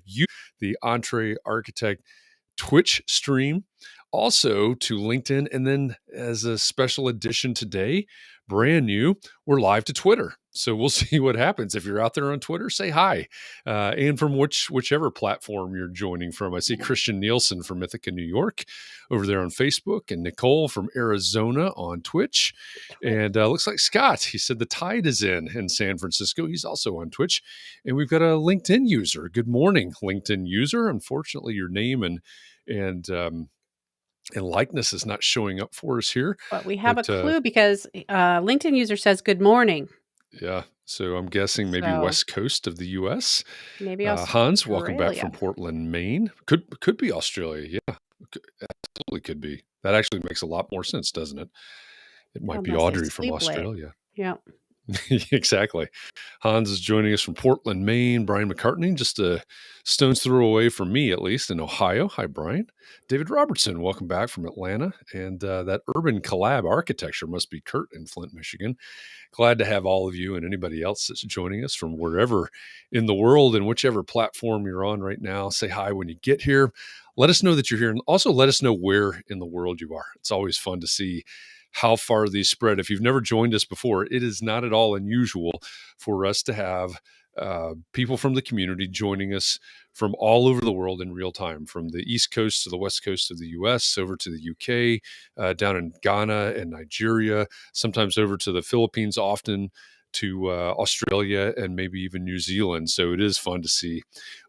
you, the Entree Architect Twitch stream, also to LinkedIn. And then as a special edition today, brand new, we're live to Twitter. So we'll see what happens. If you're out there on Twitter, say hi. And from whichever platform you're joining from. I see Christian Nielsen from Ithaca, New York over there on Facebook, and Nicole from Arizona on Twitch. And looks like Scott, he said the tide is in San Francisco. He's also on Twitch. And we've got a LinkedIn user. Good morning, LinkedIn user. Unfortunately, your name and likeness is not showing up for us here. But we have a clue because LinkedIn user says good morning. Yeah. So I'm guessing maybe West Coast of the U.S. Maybe Hans, welcome back from Portland, Maine. Could be Australia. Yeah, absolutely could be. That actually makes a lot more sense, doesn't it? It might be Audrey from Australia. Yeah. Exactly. Hans is joining us from Portland, Maine. Brian McCartney, just a stone's throw away from me, at least, in Ohio. Hi, Brian. David Robertson, welcome back from Atlanta. And that urban collab architecture must be Kurt in Flint, Michigan. Glad to have all of you and anybody else that's joining us from wherever in the world and whichever platform you're on right now. Say hi when you get here. Let us know that you're here. And also let us know where in the world you are. It's always fun to see how far these spread. If you've never joined us before, it is not at all unusual for us to have people from the community joining us from all over the world in real time, from the East Coast to the West Coast of the US, over to the UK, down in Ghana and Nigeria, sometimes over to the Philippines, often to Australia and maybe even New Zealand. So it is fun to see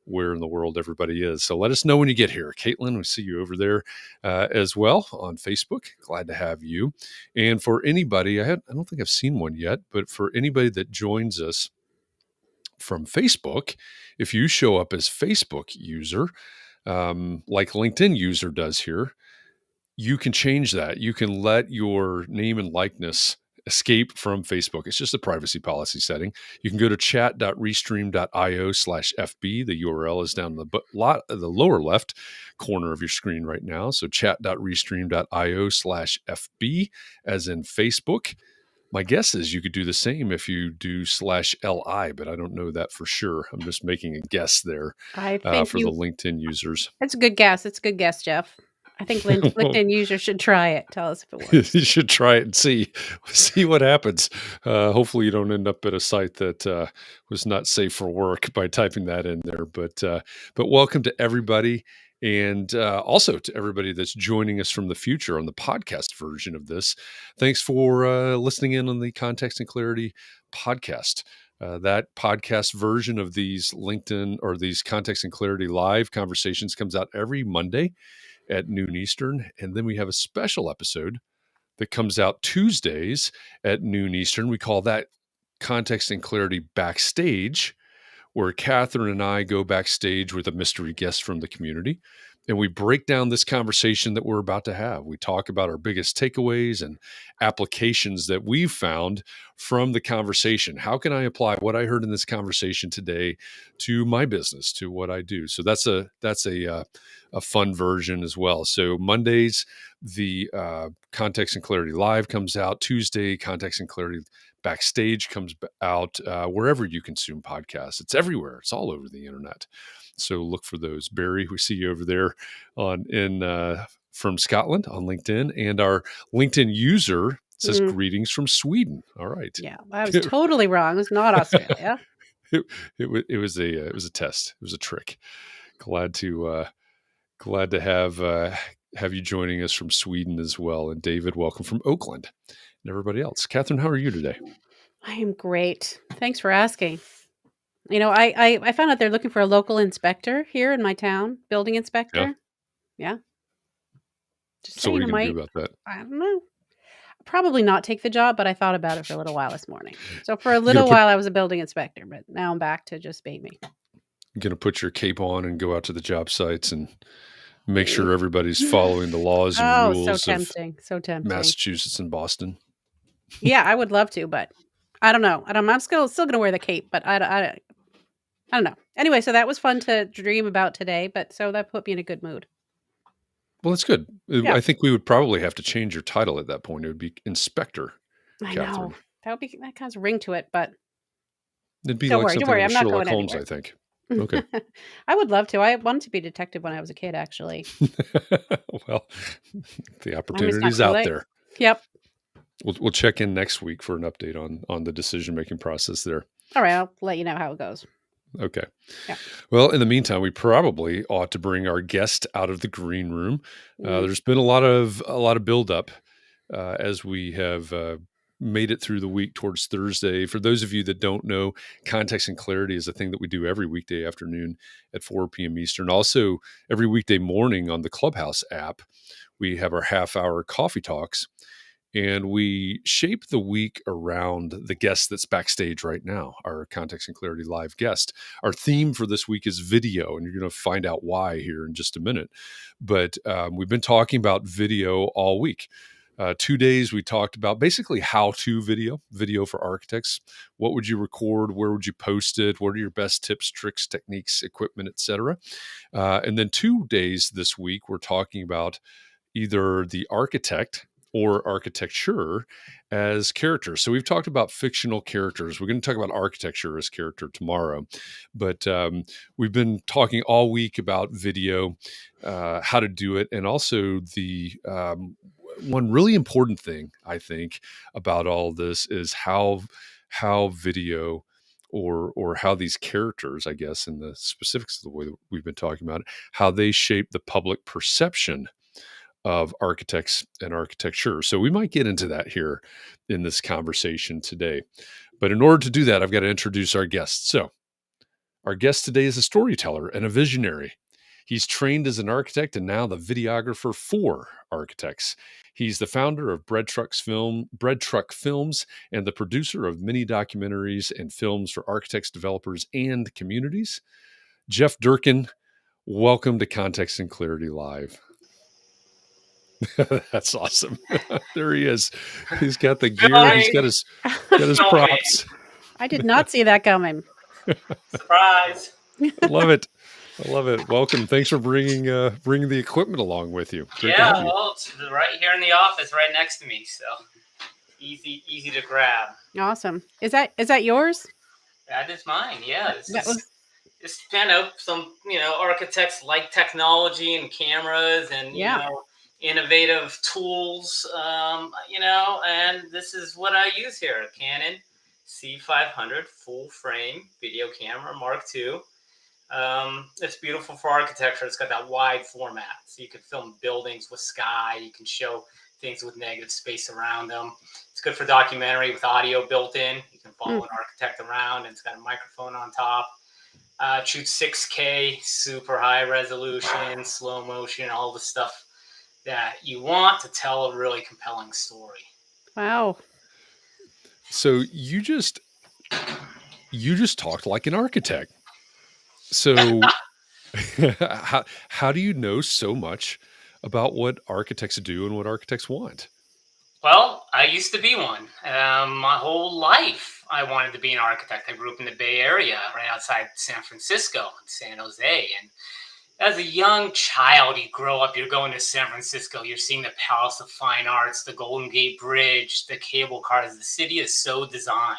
where in the world everybody is. So let us know when you get here. Caitlin, we see you over there as well on Facebook. Glad to have you. And for anybody, I don't think I've seen one yet, but for anybody that joins us from Facebook, if you show up as Facebook user, like LinkedIn user does here, you can change that. You can let your name and likeness escape from Facebook. It's just a privacy policy setting. You can go to chat.restream.io/FB. The URL is down in the lower left corner of your screen right now. So chat.restream.io/FB, as in Facebook. My guess is you could do the same if you do /LI, but I don't know that for sure. I'm just making a guess there for the LinkedIn users. That's a good guess. It's a good guess, Jeff. I think LinkedIn users should try it. Tell us if it works. You should try it and see what happens. Hopefully you don't end up at a site that was not safe for work by typing that in there. But welcome to everybody. And also to everybody that's joining us from the future on the podcast version of this. Thanks for listening in on the Context and Clarity podcast. That podcast version of these LinkedIn or these Context and Clarity live conversations comes out every Monday at noon Eastern. And then we have a special episode that comes out Tuesdays at noon Eastern. We call that Context and Clarity Backstage, where Katharine and I go backstage with a mystery guest from the community. And we break down this conversation that we're about to have. We talk about our biggest takeaways and applications that we've found from the conversation. How can I apply what I heard in this conversation today to my business, to what I do? So that's a fun version as well. So Mondays, the Context and Clarity Live comes out. Tuesday, Context and Clarity Backstage comes out wherever you consume podcasts. It's everywhere. It's all over the internet. So look for those. Barry, we see you over there from Scotland on LinkedIn, and our LinkedIn user says greetings from Sweden. All right. Yeah, I was totally wrong. It was not Australia. It was a test. It was a trick. Glad to have you joining us from Sweden as well. And David, welcome from Oakland, and everybody else. Katharine, how are you today? I am great. Thanks for asking. You know, I found out they're looking for a local inspector here in my town, building inspector. Yeah. So what are you going to do about that? I don't know. Probably not take the job, but I thought about it for a little while this morning. So for a little while, I was a building inspector, but now I'm back to just being me. You're going to put your cape on and go out to the job sites and make sure everybody's following the laws and rules so tempting. Massachusetts and Boston. Yeah, I would love to, but I don't know. I'm still going to wear the cape, but I don't know. Anyway, so that was fun to dream about today, but so that put me in a good mood. Well, that's good. Yeah. I think we would probably have to change your title at that point. It would be Inspector Katharine. That kind of ring to it, but it'd be like something like Sherlock Holmes, I think. Okay. I would love to. I wanted to be a detective when I was a kid, actually. Well, the I hope it's not opportunity's too out late. there. Yep. We'll check in next week for an update on the decision making process there. All right, I'll let you know how it goes. Okay. Yeah. Well, in the meantime, we probably ought to bring our guest out of the green room. Mm. There's been a lot of buildup as we have made it through the week towards Thursday. For those of you that don't know, context and clarity is a thing that we do every weekday afternoon at 4 p.m. Eastern. Also, every weekday morning on the Clubhouse app, we have our half-hour coffee talks. And we shape the week around the guest that's backstage right now, our Context and Clarity live guest. Our theme for this week is video, and you're going to find out why here in just a minute. But we've been talking about video all week. 2 days we talked about basically how-to video for architects. What would you record? Where would you post it? What are your best tips, tricks, techniques, equipment, etc.? And then 2 days this week we're talking about either the architect or architecture as characters. So we've talked about fictional characters. We're going to talk about architecture as character tomorrow, but we've been talking all week about video, how to do it, and also the one really important thing I think about all this is how video or how these characters, I guess, in the specifics of the way that we've been talking about it, how they shape the public perception of architects and architecture. So we might get into that here in this conversation today. But in order to do that, I've got to introduce our guest. So our guest today is a storyteller and a visionary. He's trained as an architect and now the videographer for architects. He's the founder of Bread Truck Films, and the producer of many documentaries and films for architects, developers, and communities. Jeff Durkin, welcome to Context and Clarity Live. That's awesome. There he is. He's got the gear. He's Filming. got his Filming. props. I did not see that coming. Surprise. I love it. I love it. Welcome. Thanks for bringing the equipment along with you. Great to Yeah, have you. well, it's right here in the office, right next to me, so easy to grab. Awesome. Is that yours? That is mine. Yeah, That was it's some architects like technology and cameras and yeah. innovative tools. And this is what I use here: a Canon C500 full frame video camera Mark II. It's beautiful for architecture. It's got that wide format, so you can film buildings with sky. You can show things with negative space around them. It's good for documentary with audio built in. You can follow an architect around, and it's got a microphone on top. Shoots 6K, super high resolution, slow motion, all the stuff that you want to tell a really compelling story. Wow. So you just talked like an architect. So how do you know so much about what architects do and what architects want? Well, I used to be one. My whole life, I wanted to be an architect. I grew up in the Bay Area, right outside San Francisco, San Jose. And as a young child, you grow up, you're going to San Francisco, you're seeing the Palace of Fine Arts, the Golden Gate Bridge, the cable cars. The city is so designed.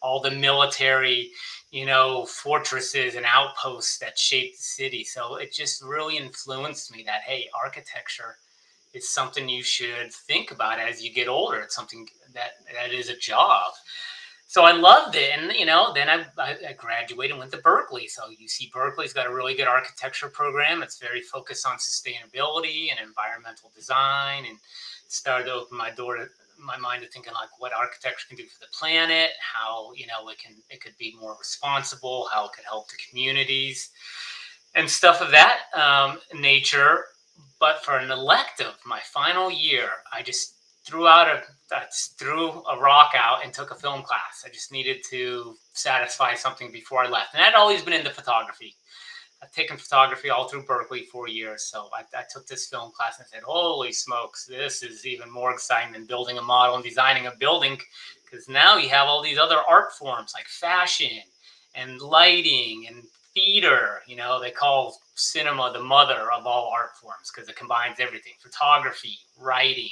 All the military, fortresses and outposts that shape the city. So it just really influenced me that, hey, architecture is something you should think about as you get older. It's something that is a job. So I loved it. And, then I graduated and went to Berkeley. So UC Berkeley's got a really good architecture program. It's very focused on sustainability and environmental design, and started to open my mind to thinking like what architecture can do for the planet, how, it could be more responsible, how it could help the communities and stuff of that nature. But for an elective, my final year, I just threw a rock out and took a film class. I just needed to satisfy something before I left. And I'd always been into photography. I've taken photography all through Berkeley 4 years. So I took this film class and said, holy smokes, this is even more exciting than building a model and designing a building, because now you have all these other art forms like fashion and lighting and theater. They call cinema the mother of all art forms because it combines everything: photography, writing,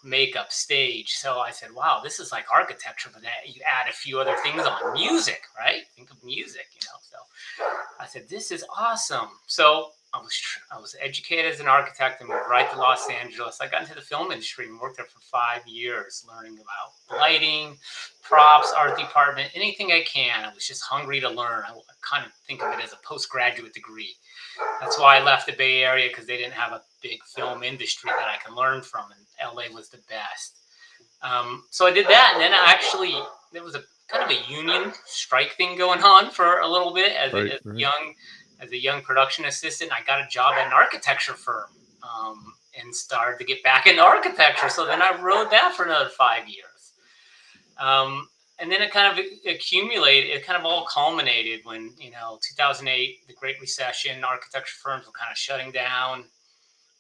makeup, stage. So I said, wow, this is like architecture, but then you add a few other things on. Music, right? Think of music, So I said, this is awesome. So I was educated as an architect and moved right to Los Angeles. I got into the film industry and worked there for 5 years, learning about lighting, props, art department, anything I can. I was just hungry to learn. I kind of think of it as a postgraduate degree. That's why I left the Bay Area, because they didn't have a big film industry that I can learn from, and LA was the best. So I did that, and then there was a kind of a union strike thing going on for a little bit as a young production assistant. I got a job at an architecture firm, and started to get back into architecture. So then I rode that for another 5 years. And then it kind of accumulated. It kind of all culminated when 2008, the Great Recession. Architecture firms were kind of shutting down.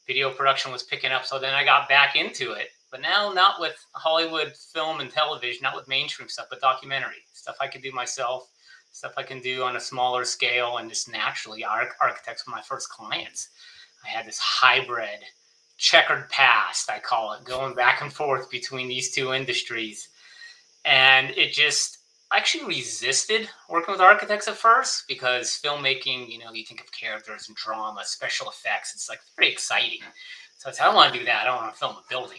Video production was picking up. So then I got back into it. But now not with Hollywood film and television, not with mainstream stuff, but documentary stuff I can do myself, stuff I can do on a smaller scale, and just naturally architects were my first clients. I had this hybrid, checkered past, I call it, going back and forth between these two industries. And it just actually resisted working with architects at first, because filmmaking, you think of characters and drama, special effects. It's like pretty exciting. So I said, I don't want to do that. I don't want to film a building,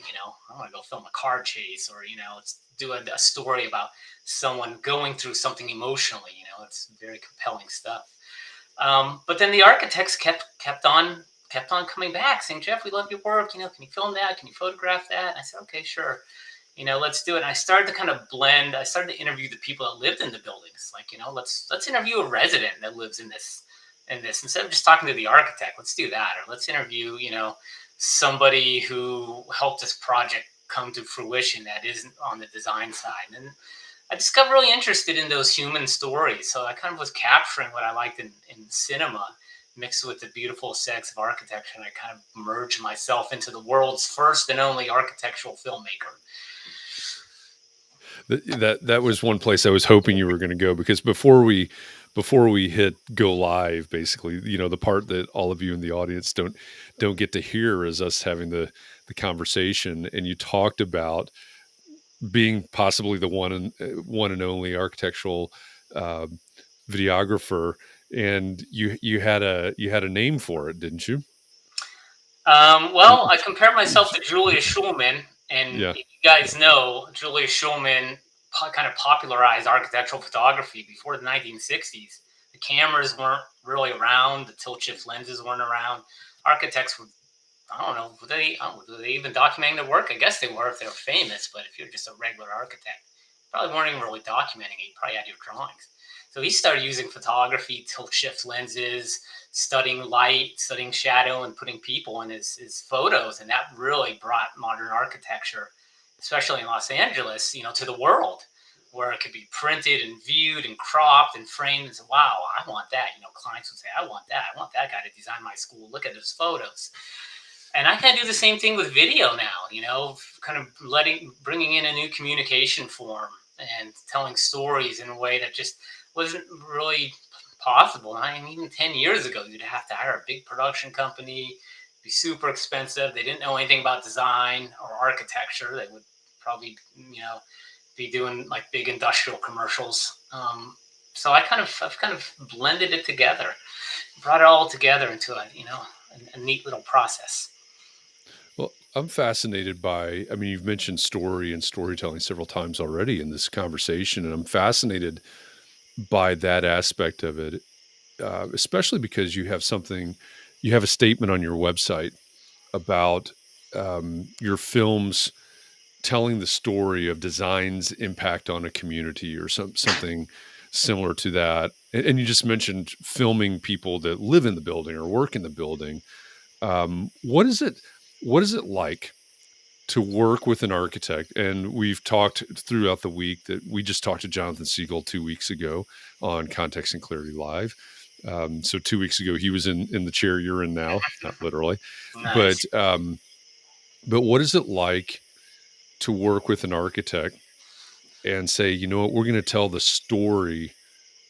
I want to go film a car chase, or, let's do a story about someone going through something emotionally. It's very compelling stuff. But then the architects kept on coming back saying, Jeff, we love your work. Can you film that? Can you photograph that? And I said, okay, sure. Let's do it. And I started to kind of blend. I started to interview the people that lived in the buildings. Like, let's interview a resident that lives in this instead of just talking to the architect. Let's do that. Or let's interview, somebody who helped this project come to fruition that isn't on the design side. And I just got really interested in those human stories. So I kind of was capturing what I liked in cinema, mixed with the beautiful aesthetics of architecture. And I kind of merged myself into the world's first and only architectural filmmaker. That was one place I was hoping you were going to go, because before we hit go live, basically, the part that all of you in the audience don't get to hear is us having the conversation. And you talked about being possibly the one and only architectural videographer, and you had a name for it, didn't you? Well, I compared myself to Julia Schulman, and Yeah. you guys know Julia Schulman kind of popularized architectural photography before the 1960s. The cameras weren't really around. The tilt shift lenses weren't around. Architects were, I don't know, were they even documenting their work? I guess they were if they were famous, but if you're just a regular architect, you probably weren't even really documenting it. You probably had your drawings. So he started using photography, tilt shift lenses, studying light, studying shadow, and putting people in his photos. And that really brought modern architecture, especially in Los Angeles, to the world, where it could be printed and viewed and cropped and framed. And say, wow, I want that. Clients would say, I want that. I want that guy to design my school. Look at his photos. And I kind of do the same thing with video now, kind of bringing in a new communication form and telling stories in a way that just wasn't really possible. I mean, even 10 years ago, you'd have to hire a big production company, be super expensive. They didn't know anything about design or architecture. They would probably, be doing like big industrial commercials. So I've kind of blended it together, brought it all together into a neat little process. Well, I'm fascinated by, you've mentioned story and storytelling several times already in this conversation, and I'm fascinated by that aspect of it, especially because you have a statement on your website about your films telling the story of design's impact on a community, or something similar to that. And you just mentioned filming people that live in the building or work in the building. What is it like to work with an architect? And we've talked throughout the week that we just talked to Jonathan Siegel 2 weeks ago on Context and Clarity Live. So 2 weeks ago, he was in the chair you're in now, not literally. Nice. But what is it like to work with an architect and say, you know what, we're going to tell the story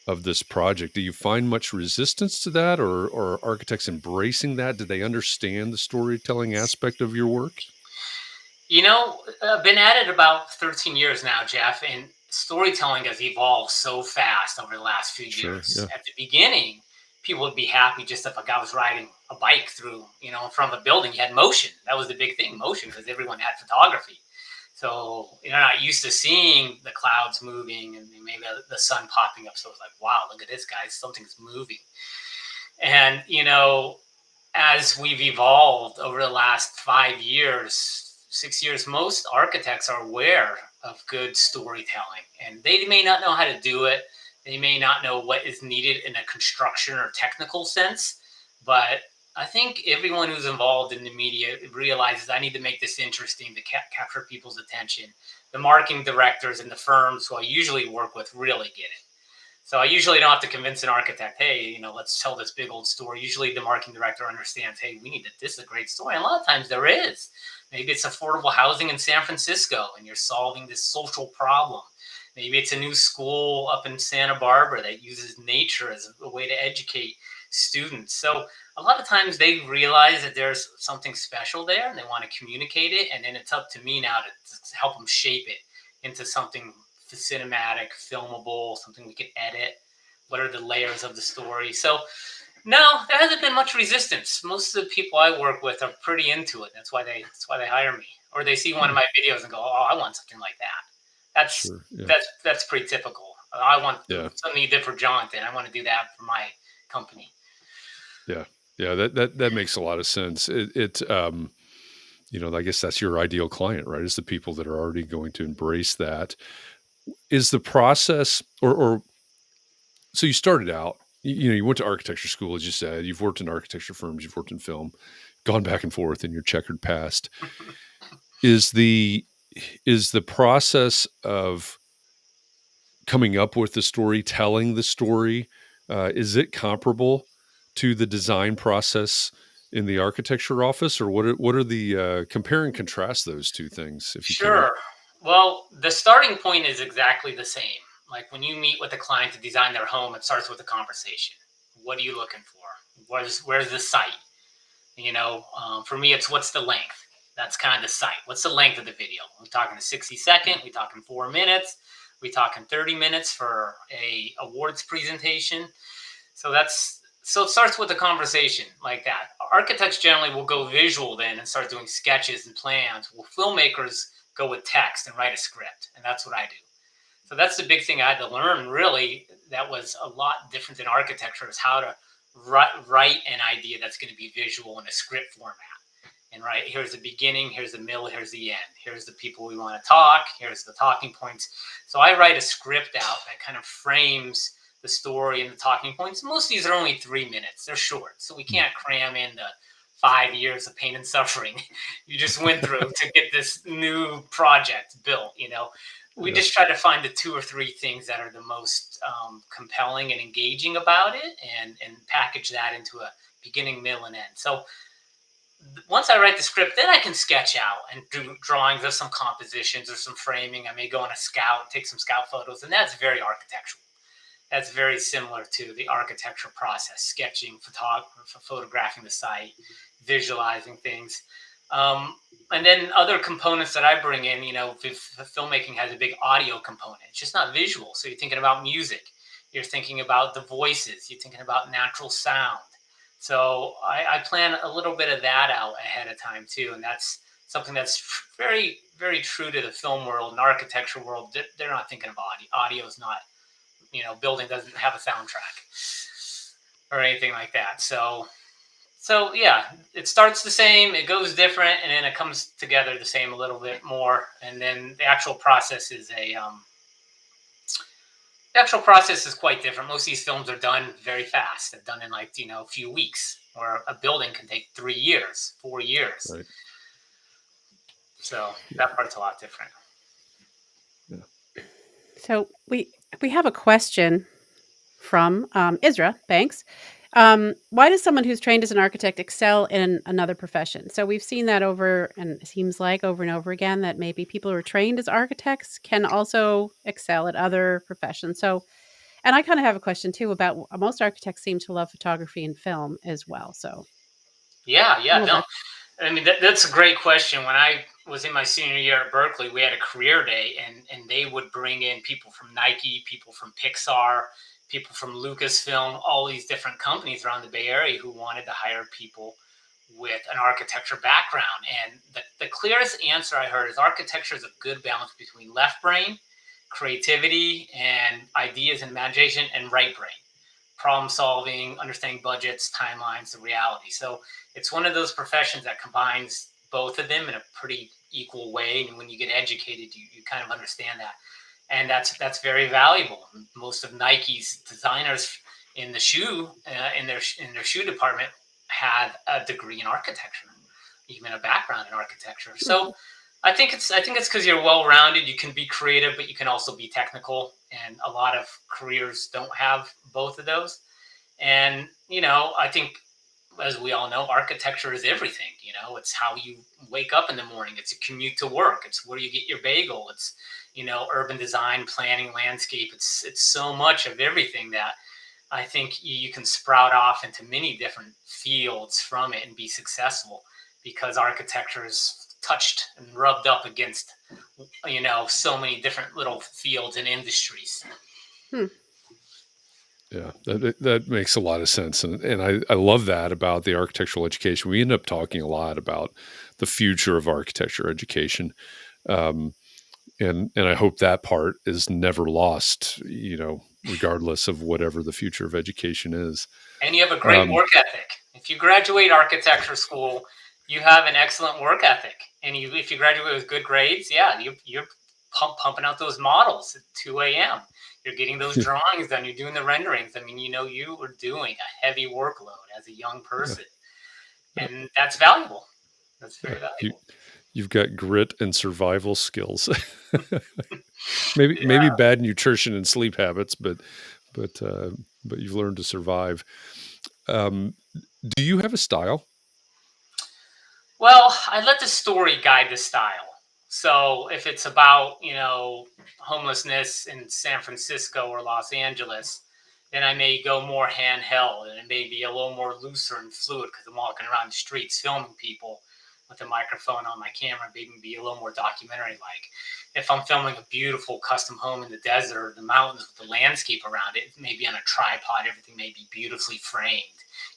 of this project? Do you find much resistance to that, or architects embracing that? Do they understand the storytelling aspect of your work? I've been at it about 13 years now, Jeff, and storytelling has evolved so fast over the last few Sure. years. Yeah. At the beginning, people would be happy just if a guy was riding a bike through, in front of a building. You had motion. That was the big thing, motion, because everyone had photography. So you're not used to seeing the clouds moving and maybe the sun popping up. So it's like, wow, look at this, guys. Something's moving. And, as we've evolved over the last 5 years, 6 years, most architects are aware of good storytelling, and they may not know how to do it. They may not know what is needed in a construction or technical sense, but I think everyone who's involved in the media realizes I need to make this interesting to capture people's attention. The marketing directors and the firms who I usually work with really get it. So I usually don't have to convince an architect, hey, let's tell this big old story. Usually the marketing director understands, hey, this is a great story. And a lot of times there is. Maybe it's affordable housing in San Francisco and you're solving this social problem. Maybe it's a new school up in Santa Barbara that uses nature as a way to educate students. So a lot of times they realize that there's something special there and they want to communicate it. And then it's up to me now to help them shape it into something cinematic, filmable, something we could edit. What are the layers of the story? So no, there hasn't been much resistance. Most of the people I work with are pretty into it. That's why they hire me. Or they see one of my videos and go, "Oh, I want something like that." That's Sure. Yeah. that's pretty typical. I want Yeah. something you did for Jonathan. I want to do that for my company. Yeah. Yeah. That makes a lot of sense. I guess that's your ideal client, right? Is the people that are already going to embrace that. Is the process or so you started out, you went to architecture school, as you said, you've worked in architecture firms, you've worked in film, gone back and forth in your checkered past. Is the process of coming up with the story, telling the story, is it comparable to the design process in the architecture office, or what are the compare and contrast those two things if you can? Sure. Well, the starting point is exactly the same. Like when you meet with a client to design their home, it starts with a conversation. What are you looking for? Where's the site? For me, it's what's the length. That's kind of the site. What's the length of the video? We're talking a 60-second. We're talking 4 minutes. We're talking 30 minutes for a awards presentation. So it starts with a conversation like that. Architects generally will go visual then and start doing sketches and plans. Well, filmmakers go with text and write a script, and that's what I do. So that's the big thing I had to learn, really. That was a lot different than architecture, is how to write an idea that's going to be visual in a script format. And right, here's the beginning, here's the middle, here's the end. Here's the people we want to talk, here's the talking points. So I write a script out that kind of frames the story and the talking points. Most of these are only 3 minutes. They're short, so we can't cram in the 5 years of pain and suffering you just went through to get this new project built. We just try to find the 2 or 3 things that are the most compelling and engaging about it, and package that into a beginning, middle, and end. So once I write the script, then I can sketch out and do drawings of some compositions or some framing. I may go on a scout, take some scout photos, and that's very architectural. That's very similar to the architecture process: sketching, photographing the site, visualizing things. And then other components that I bring in, filmmaking has a big audio component. It's just not visual. So you're thinking about music, you're thinking about the voices, you're thinking about natural sound. So I plan a little bit of that out ahead of time too. And that's something that's very, very true to the film world and architecture world. They're not thinking of audio. Audio is not, building doesn't have a soundtrack or anything like that. So yeah, it starts the same, it goes different, and then it comes together the same a little bit more. And then the actual process is quite different. Most of these films are done very fast. They're done in a few weeks, or a building can take 3 years, 4 years. Right. So that part's a lot different. Yeah. So we have a question from Isra Banks. Why does someone who's trained as an architect excel in another profession? So we've seen that over and over again, that maybe people who are trained as architects can also excel at other professions. So, and I kind of have a question too about most architects seem to love photography and film as well. So Yeah, no. I mean, that's a great question. When I was in my senior year at Berkeley, we had a career day, and they would bring in people from Nike, people from Pixar, people from Lucasfilm, all these different companies around the Bay Area who wanted to hire people with an architecture background. And the clearest answer I heard is architecture is a good balance between left brain, creativity, and ideas and imagination, and right brain, problem solving, understanding budgets, timelines, the reality. So it's one of those professions that combines both of them in a pretty equal way. And when you get educated, you kind of understand that. And that's very valuable. Most of Nike's designers in the shoe in their shoe department had a degree in architecture, even a background in architecture. So I think it's because you're well rounded. You can be creative, but you can also be technical. And a lot of careers don't have both of those. And I think, as we all know, architecture is everything. It's how you wake up in the morning. It's a commute to work. It's where you get your bagel. It's urban design, planning, landscape. It's so much of everything that I think you can sprout off into many different fields from it and be successful, because architecture is touched and rubbed up against so many different little fields and industries. Yeah, that makes a lot of sense, and I love that about the architectural education. We end up talking a lot about the future of architecture education, um, and I hope that part is never lost. Regardless of whatever the future of education is. And you have a great Um, work ethic. If you graduate architecture school, you have an excellent work ethic. And if you graduate with good grades, yeah, you're pumping out those models at 2 a.m. You're getting those drawings done. You're doing the renderings. I mean, you are doing a heavy workload as a young yeah, person, yeah, and that's valuable. That's yeah. very valuable. You've got grit and survival skills. Maybe Yeah. bad nutrition and sleep habits, but uh, but you've learned to survive. Um, do you have a style? Well, I let the story guide the style. So if it's about, homelessness in San Francisco or Los Angeles, then I may go more handheld, and it may be a little more looser and fluid because I'm walking around the streets filming people with a microphone on my camera, maybe be a little more documentary like. If I'm filming a beautiful custom home in the desert or the mountains with the landscape around it, maybe on a tripod, everything may be beautifully framed.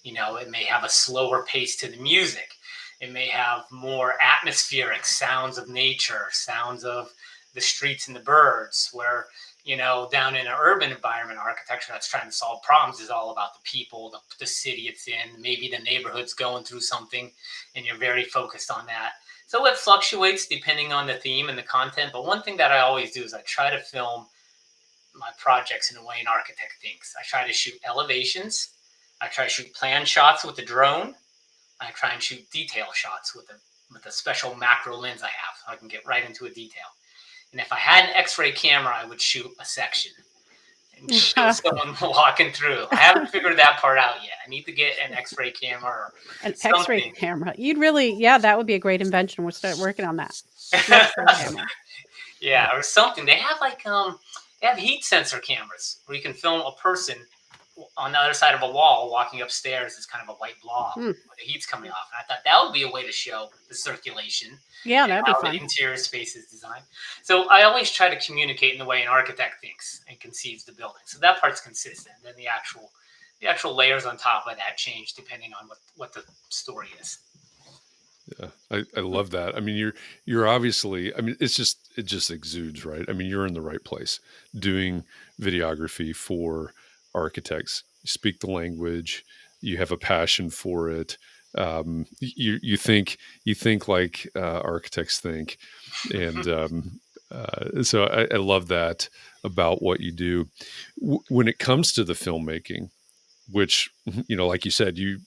It may have a slower pace to the music. It may have more atmospheric sounds of nature, sounds of the streets and the birds, where, down in an urban environment, architecture that's trying to solve problems is all about the people, the city it's in, maybe the neighborhood's going through something, and you're very focused on that. So it fluctuates depending on the theme and the content. But one thing that I always do is I try to film my projects in a way an architect thinks. I try to shoot elevations. I try to shoot plan shots with the drone. I try and shoot detail shots with a special macro lens I have, so I can get right into a detail. And if I had an X-ray camera, I would shoot a section and show someone walking through. I haven't figured that part out yet. I need to get an X-ray camera or An X-ray something. camera. That would be a great invention. We'll start working on that. An X-ray camera. Yeah, or something. They have they have heat sensor cameras where you can film a person on the other side of a wall walking upstairs is kind of a white blob where the heat's coming off. And I thought that would be a way to show the circulation Yeah, and that'd be how fun. the interior space is designed. So I always try to communicate in the way an architect thinks and conceives the building. So that part's consistent. Then the actual layers on top of that change depending on what the story is. Yeah, I love that. I mean, you're obviously. I mean, it just exudes, right? I mean, you're in the right place doing videography for architects. You speak the language. You have a passion for it. You think like architects think, and so I love that about what you do. When it comes to the filmmaking, which like you said, you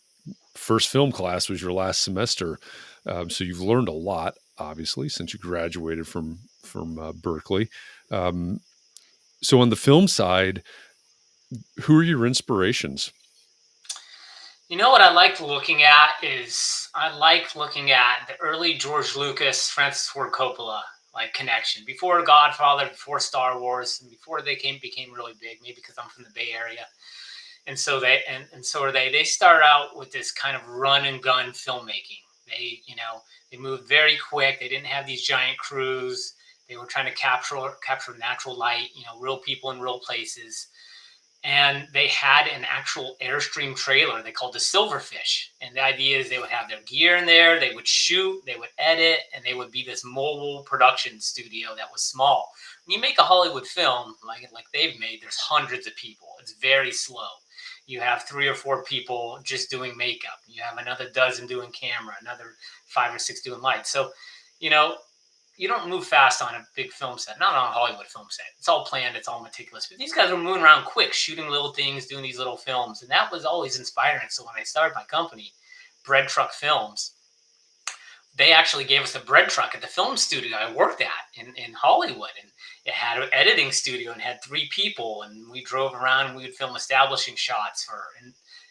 first film class was your last semester, so you've learned a lot, obviously, since you graduated from Berkeley. Um, so on the film side, who are your inspirations? What I like looking at is I like looking at the early George Lucas, Francis Ford Coppola connection before Godfather, before Star Wars, and before they became really big. Maybe because I'm from the Bay Area, and so they and so are they. They start out with this kind of run and gun filmmaking They, they moved very quick. They didn't have these giant crews. They were trying to capture natural light, real people in real places. And they had an actual Airstream trailer they called the Silverfish. And the idea is they would have their gear in there, they would shoot, they would edit, and they would be this mobile production studio that was small. When you make a Hollywood film like they've made, there's hundreds of people. It's very slow. You have 3 or 4 people just doing makeup. You have another dozen doing camera, another 5 or 6 doing lights. So, you don't move fast on a big film set, not on a Hollywood film set. It's all planned, it's all meticulous. But these guys were moving around quick, shooting little things, doing these little films. And that was always inspiring. So when I started my company, Bread Truck Films, they actually gave us a bread truck at the film studio I worked at in Hollywood. And it had an editing studio and had 3 people. And we drove around and we would film establishing shots for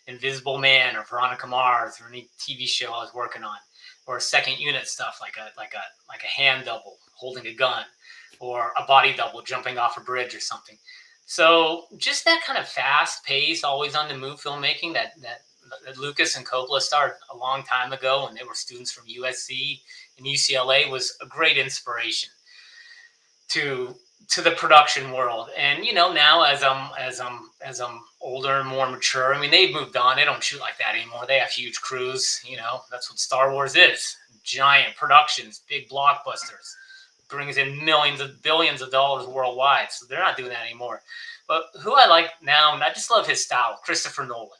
Invisible Man or Veronica Mars or any TV show I was working on, or second unit stuff like a hand double holding a gun, or a body double jumping off a bridge or something. So just that kind of fast pace, always on the move filmmaking that Lucas and Coppola started a long time ago when they were students from USC and UCLA was a great inspiration to the production world. And now as I'm older and more mature, I mean, they've moved on. They don't shoot like that anymore. They have huge crews. That's what Star Wars is: giant productions, big blockbusters, brings in millions of billions of dollars worldwide. So they're not doing that anymore. But who I like now, and I just love his style, Christopher Nolan.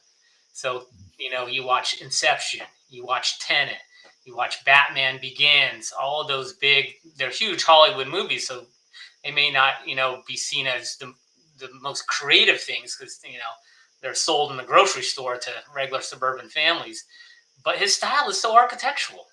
So you watch Inception, you watch Tenet, you watch Batman Begins, all of those they're huge Hollywood movies. So they may not, be seen as the most creative things because, they're sold in the grocery store to regular suburban families. But his style is so architectural.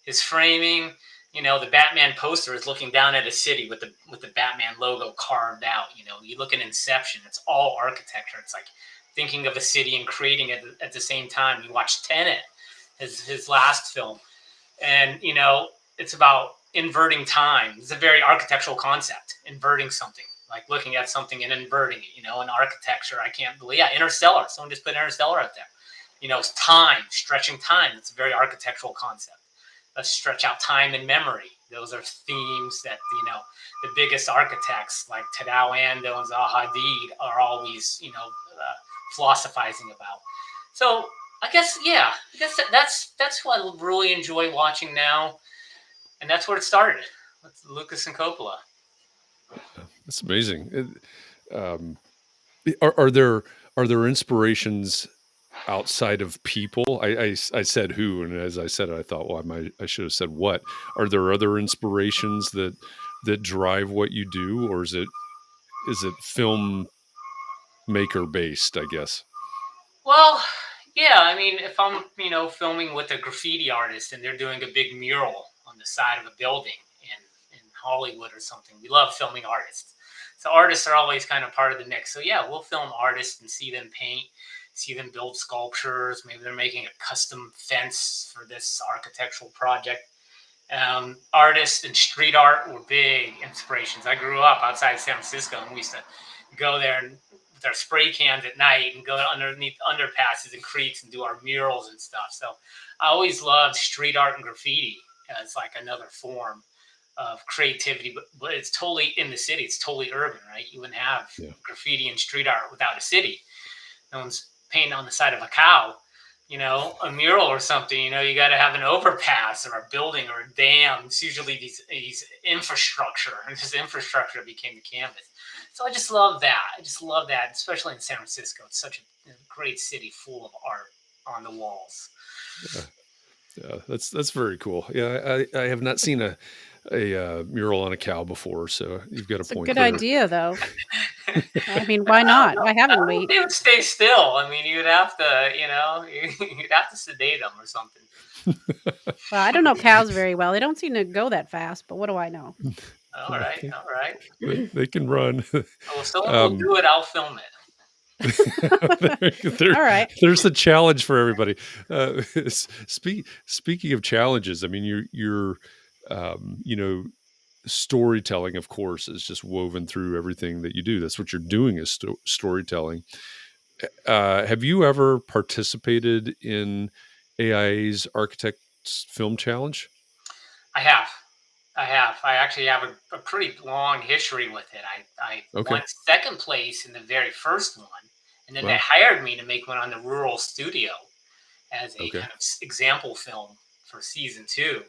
His framing, the Batman poster is looking down at a city with the Batman logo carved out. You look at Inception, it's all architecture. It's like thinking of a city and creating it at the same time. You watch Tenet, his last film, and, it's about inverting time. It's a very architectural concept, inverting something, like looking at something and inverting it, in architecture. I can't believe, Interstellar. Someone just put Interstellar out there. It's time, stretching time. It's a very architectural concept. Let's stretch out time and memory. Those are themes that, the biggest architects like Tadao Ando and Zaha Hadid are always, philosophizing about. So I guess that's what I really enjoy watching now. And that's where it started. With Lucas and Coppola. That's amazing. Are there inspirations outside of people? I said who, and as I said it, I thought, well, I should have said what. Are there other inspirations that drive what you do, or is it film maker based, I guess? Well, yeah. I mean, if I'm filming with a graffiti artist and they're doing a big mural on the side of a building in Hollywood or something, we love filming artists. So artists are always kind of part of the mix. So yeah, we'll film artists and see them paint, see them build sculptures. Maybe they're making a custom fence for this architectural project. Artists and street art were big inspirations. I grew up outside San Francisco, and we used to go there and with our spray cans at night and go underneath underpasses and creeks and do our murals and stuff. So I always loved street art and graffiti as like another form of creativity, but it's totally in the city. It's totally urban, right? You wouldn't have graffiti and street art without a city. No one's painting on the side of a cow, a mural or something. You got to have an overpass or a building or a dam. It's usually these infrastructure, and this infrastructure became the canvas. So I just love that. Especially in San Francisco. It's such a great city full of art on the walls. Yeah, that's very cool. Yeah, I have not seen a mural on a cow before, so you've got a point. It's a good idea, though. I mean, why not? Why haven't we? They would stay still. I mean, you'd have to, you'd have to sedate them or something. Well, I don't know cows very well. They don't seem to go that fast, but what do I know? All right. They can run. Well, if someone will do it, I'll film it. All right. There's the challenge for everybody. Speaking of challenges, I mean, you're storytelling, of course, is just woven through everything that you do. That's what you're doing, is storytelling. Have you ever participated in AIA's Film Challenge? I have. I actually have a pretty long history with it. I won Okay. second place in the very first one, and then they Wow. hired me to make one on the rural studio as a Okay. kind of example film for season two.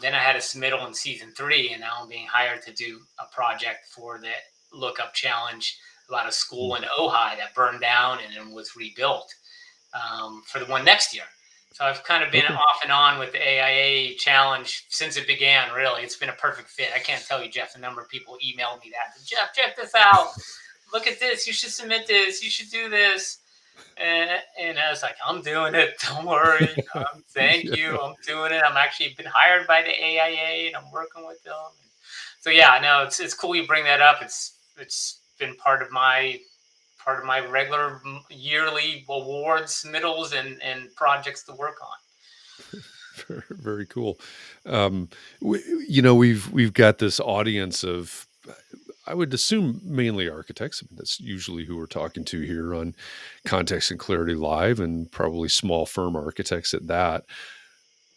Then I had a submittal in season three, and now I'm being hired to do a project for the Lookup Challenge about a Mm. school in Ojai that burned down and then was rebuilt for the one next year. So I've kind of been Okay. off and on with the AIA challenge since it began. Really, it's been a perfect fit. I can't tell you, Jeff, the number of people email me that. Jeff, check this out. Look at this. You should submit this. You should do this. And I was like, I'm doing it. Don't worry. Thank Yeah. you. I'm doing it. I'm actually been hired by the AIA and I'm working with them. So yeah, no, it's cool you bring that up. It's been part of my regular yearly awards, submittals, and projects to work on. Very cool. Um, we've got this audience of, I would assume, mainly architects. I mean, that's usually who we're talking to here on Context and Clarity Live, and probably small firm architects at that.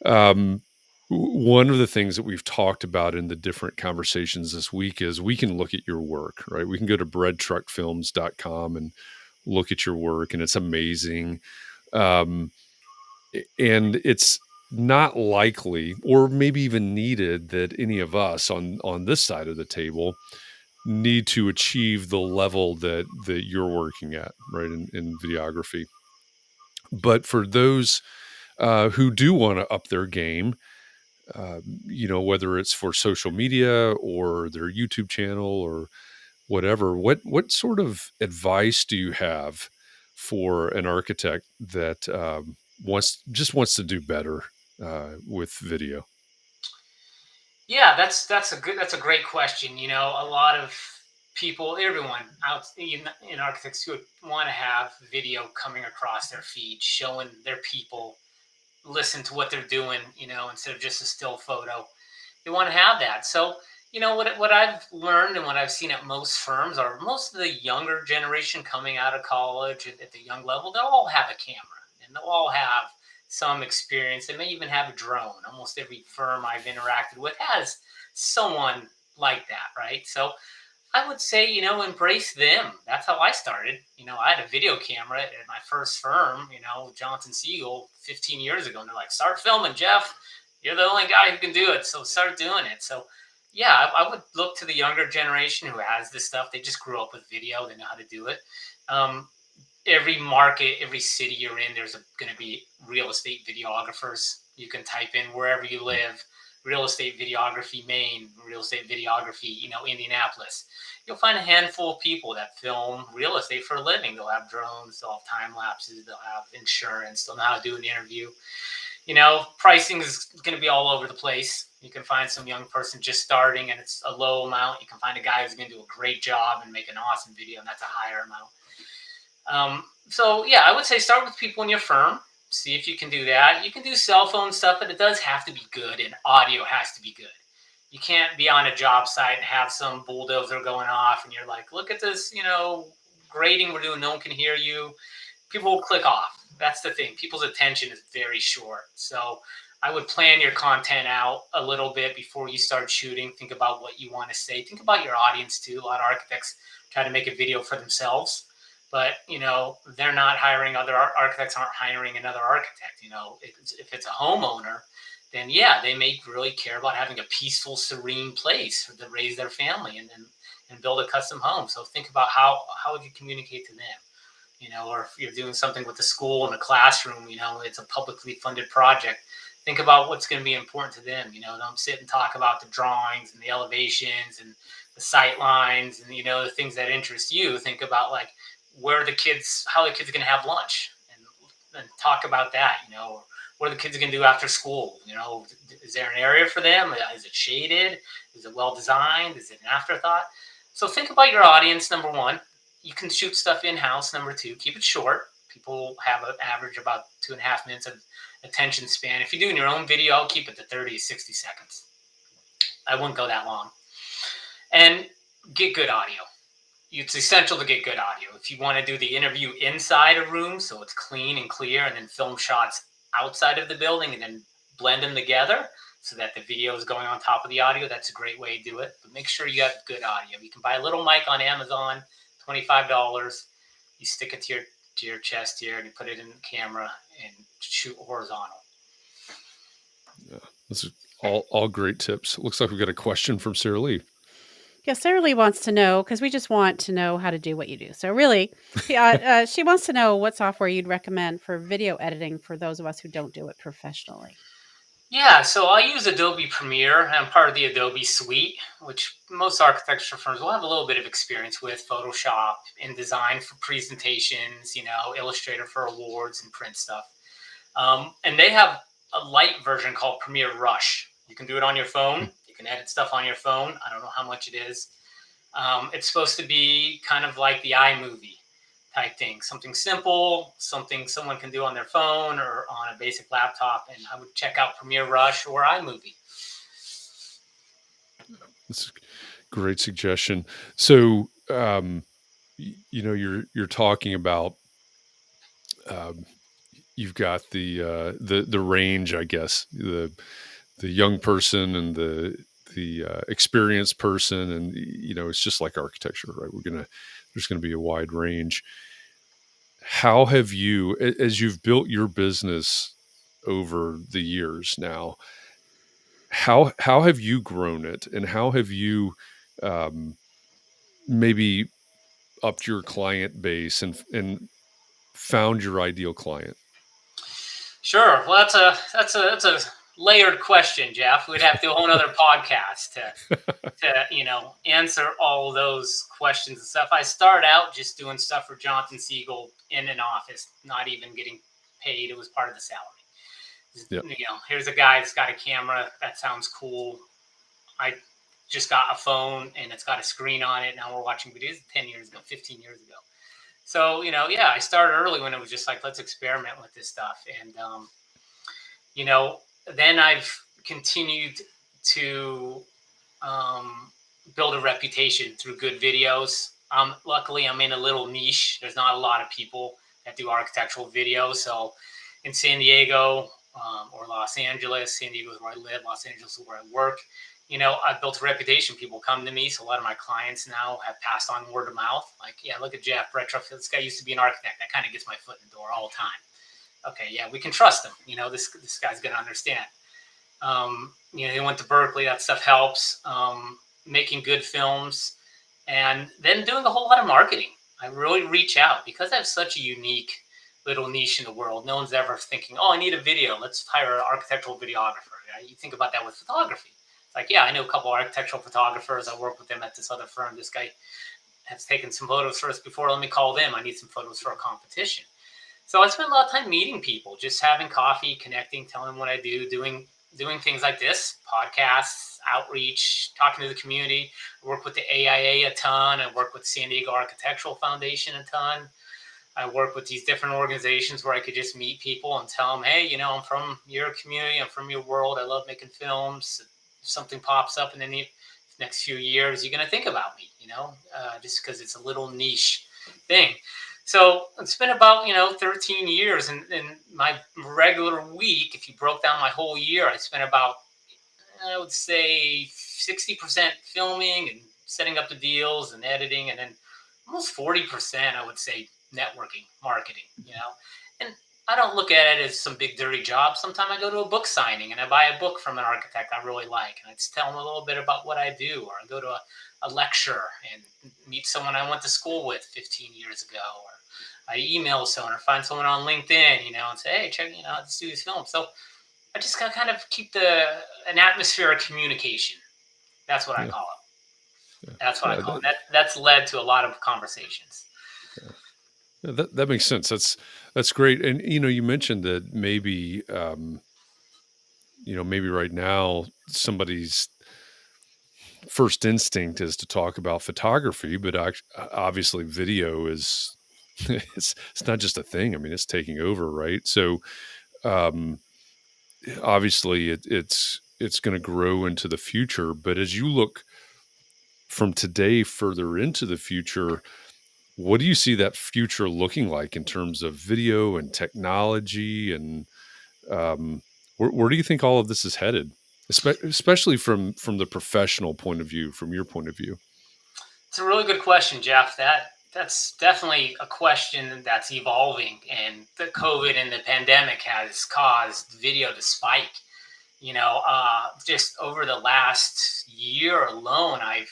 Um, One of the things that we've talked about in the different conversations this week is we can look at your work, right? We can go to breadtruckfilms.com and look at your work, and it's amazing. Um, and it's not likely, or maybe even needed, that any of us on this side of the table need to achieve the level that you're working at, right, in videography. But for those who do want to up their game, whether it's for social media or their YouTube channel or whatever, what sort of advice do you have for an architect that wants to do better with video? Yeah, that's a great question. You know, a lot of people, everyone out in architects who want to have video coming across their feed, showing their people, listen to what they're doing. You know, instead of just a still photo, they want to have that. So, you know, what I've learned and what I've seen at most firms are most of the younger generation coming out of college at the young level, they'll all have a camera and they'll all have some experience. They may even have a drone. Almost every firm I've interacted with has someone like that, right? So I would say, you know, embrace them. That's how I started. You know, I had a video camera at my first firm, you know, Johnson Siegel 15 years ago. And they're like, start filming, Jeff. You're the only guy who can do it. So start doing it. So, yeah, I would look to the younger generation who has this stuff. They just grew up with video, they know how to do it. Um, every market, every city you're in, there's going to be real estate videographers. You can type in wherever you live, real estate videography Maine, real estate videography, you know, Indianapolis. You'll find a handful of people that film real estate for a living. They'll have drones, they'll have time lapses, they'll have insurance, they'll know how to do an interview. You know, pricing is going to be all over the place. You can find some young person just starting and it's a low amount. You can find a guy who's going to do a great job and make an awesome video, and that's a higher amount. So yeah, I would say start with people in your firm. See if you can do that. You can do cell phone stuff, but it does have to be good, and audio has to be good. You can't be on a job site and have some bulldozer going off, and you're like, "Look at this, you know, grading we're doing. No one can hear you." People will click off. That's the thing. People's attention is very short. So I would plan your content out a little bit before you start shooting. Think about what you want to say. Think about your audience too. A lot of architects try to make a video for themselves, but you know they're not hiring other architects. Aren't hiring another architect. You know, if it's a homeowner, then yeah, they may really care about having a peaceful, serene place to raise their family and build a custom home. So think about how would you communicate to them. You know, or if you're doing something with the school in a classroom, you know, it's a publicly funded project. Think about what's going to be important to them. You know, don't sit and talk about the drawings and the elevations and the sight lines and, you know, the things that interest you. Think about like where the kids, how the kids are going to have lunch and talk about that, you know, what are the kids going to do after school? You know, is there an area for them? Is it shaded? Is it well designed? Is it an afterthought? So think about your audience, number one. You can shoot stuff in-house. Number two, keep it short. People have an average about 2.5 minutes of attention span. If you're doing your own video, I'll keep it to 30 to 60 seconds. I wouldn't go that long. And get good audio. It's essential to get good audio. If you want to do the interview inside a room, so it's clean and clear, and then film shots outside of the building, and then blend them together so that the video is going on top of the audio. That's a great way to do it. But make sure you have good audio. You can buy a little mic on Amazon, $25. You stick it to your chest here, and you put it in the camera and shoot horizontal. Yeah, this is all great tips. Looks like we've got a question from Sarah Lee. Yeah, Sarah Lee wants to know, because we just want to know how to do what you do. So really, she wants to know what software you'd recommend for video editing for those of us who don't do it professionally. Yeah, so I use Adobe Premiere. I'm part of the Adobe suite, which most architecture firms will have a little bit of experience with. Photoshop, InDesign for presentations, Illustrator for awards and print stuff. And they have a light version called Premiere Rush. You can do it on your phone. You can edit stuff on your phone. I don't know how much it is. It's supposed to be kind of like the iMovie type thing, something simple, something someone can do on their phone or on a basic laptop. And I would check out Premiere Rush or iMovie. That's a great suggestion. So, you're talking about, you've got the range, I guess, the young person and the experienced person, and it's just like architecture, right? There's gonna be a wide range. How have you, as you've built your business over the years now, how have you grown it, and how have you maybe upped your client base and found your ideal client? Sure. Well, that's a layered question, Jeff. We'd have to do a whole other podcast to answer all those questions and stuff. I started out just doing stuff for Jonathan Siegel in an office, not even getting paid. It was part of the salary. Yep. Here's a guy that's got a camera. That sounds cool. I just got a phone and it's got a screen on it. Now we're watching videos 10 years ago, 15 years ago. So, I started early when it was just like, let's experiment with this stuff. And, then I've continued to build a reputation through good videos. Luckily, I'm in a little niche. There's not a lot of people that do architectural videos. So in San Diego or Los Angeles, San Diego is where I live, Los Angeles is where I work, I've built a reputation. People come to me. So a lot of my clients now have passed on word of mouth. Like, yeah, look at Jeff Retrofit. This guy used to be an architect. That kind of gets my foot in the door all the time. Okay, yeah, we can trust him. This guy's going to understand. He went to Berkeley. That stuff helps. Making good films, and then doing a whole lot of marketing. I really reach out because I have such a unique little niche in the world. No one's ever thinking, oh, I need a video. Let's hire an architectural videographer. Right? You think about that with photography. It's like, yeah, I know a couple of architectural photographers. I work with them at this other firm. This guy has taken some photos for us before. Let me call them. I need some photos for a competition. So I spend a lot of time meeting people, just having coffee, connecting, telling them what I do, doing things like this, podcasts, outreach, talking to the community. I work with the AIA a ton. I work with San Diego Architectural Foundation a ton. I work with these different organizations where I could just meet people and tell them, hey, I'm from your community. I'm from your world. I love making films. If something pops up in the next few years, you're going to think about me, just because it's a little niche thing. So it's been about, 13 years. And my regular week, if you broke down my whole year, I spent about, I would say 60% filming and setting up the deals and editing. And then almost 40%, I would say, networking, marketing, And I don't look at it as some big dirty job. Sometimes I go to a book signing and I buy a book from an architect I really like. And I just tell them a little bit about what I do. Or I go to a lecture and meet someone I went to school with 15 years ago. Or I email someone or find someone on LinkedIn, and say, hey, check, let's do this film. So I just gotta kind of keep an atmosphere of communication. That's what I call it. Yeah. That's what I call it. That's led to a lot of conversations. Yeah, that makes sense. That's great. And you mentioned that maybe maybe right now somebody's first instinct is to talk about photography, but obviously video is it's not just a thing. I mean, it's taking over, right? So obviously it's going to grow into the future. But as you look from today further into the future, what do you see that future looking like in terms of video and technology? And Where do you think all of this is headed, especially from the professional point of view, from your point of view? It's a really good question, Jeff. That's definitely a question that's evolving, and the COVID and the pandemic has caused video to spike. Just over the last year alone, I've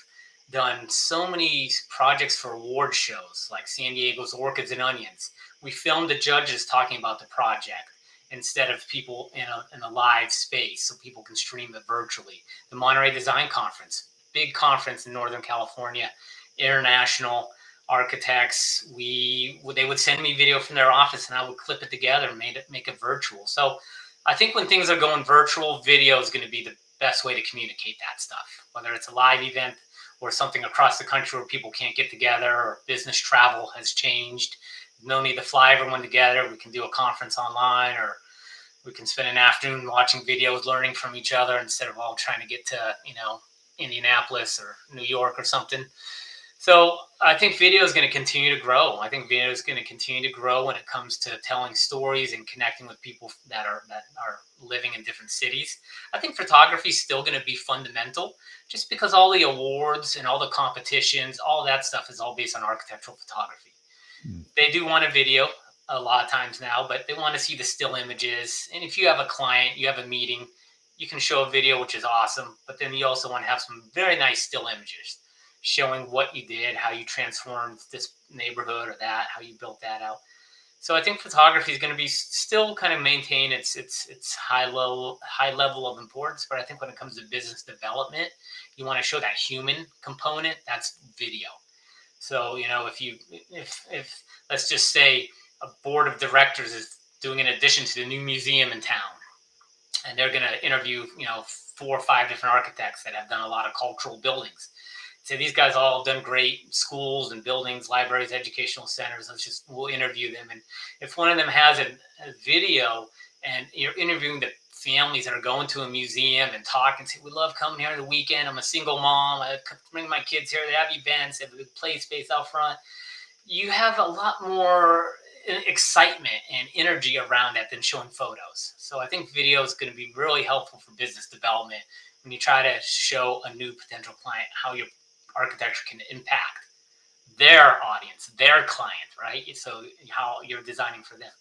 done so many projects for award shows like San Diego's Orchids and Onions. We filmed the judges talking about the project instead of people in a live space so people can stream it virtually. The Monterey Design Conference, big conference in Northern California, international architects. They would send me video from their office and I would clip it together and make it virtual. So I think when things are going virtual, video is going to be the best way to communicate that stuff, whether it's a live event or something across the country where people can't get together, or business travel has changed. No need to fly everyone together. We can do a conference online, or we can spend an afternoon watching videos, learning from each other instead of all trying to get to, Indianapolis or New York or something. So I think video is going to continue to grow. I think video is going to continue to grow when it comes to telling stories and connecting with people that are living in different cities. I think photography is still going to be fundamental, just because all the awards and all the competitions, all that stuff is all based on architectural photography. Mm. They do want a video a lot of times now, but they want to see the still images. And if you have a client, you have a meeting, you can show a video, which is awesome. But then you also want to have some very nice still images showing what you did, how you transformed this neighborhood or that, how you built that out. So I think photography is going to be still kind of maintain its high level of importance. But I think when it comes to business development, you want to show that human component. That's video. So if let's just say a board of directors is doing an addition to the new museum in town, and they're going to interview 4 or 5 different architects that have done a lot of cultural buildings. So these guys all have done great schools and buildings, libraries, educational centers. We'll interview them. And if one of them has a video and you're interviewing the families that are going to a museum and talk and say, we love coming here on the weekend. I'm a single mom. I bring my kids here. They have events. They have a big play space out front. You have a lot more excitement and energy around that than showing photos. So I think video is going to be really helpful for business development when you try to show a new potential client how your architecture can impact their audience, their client, right? So how you're designing for them.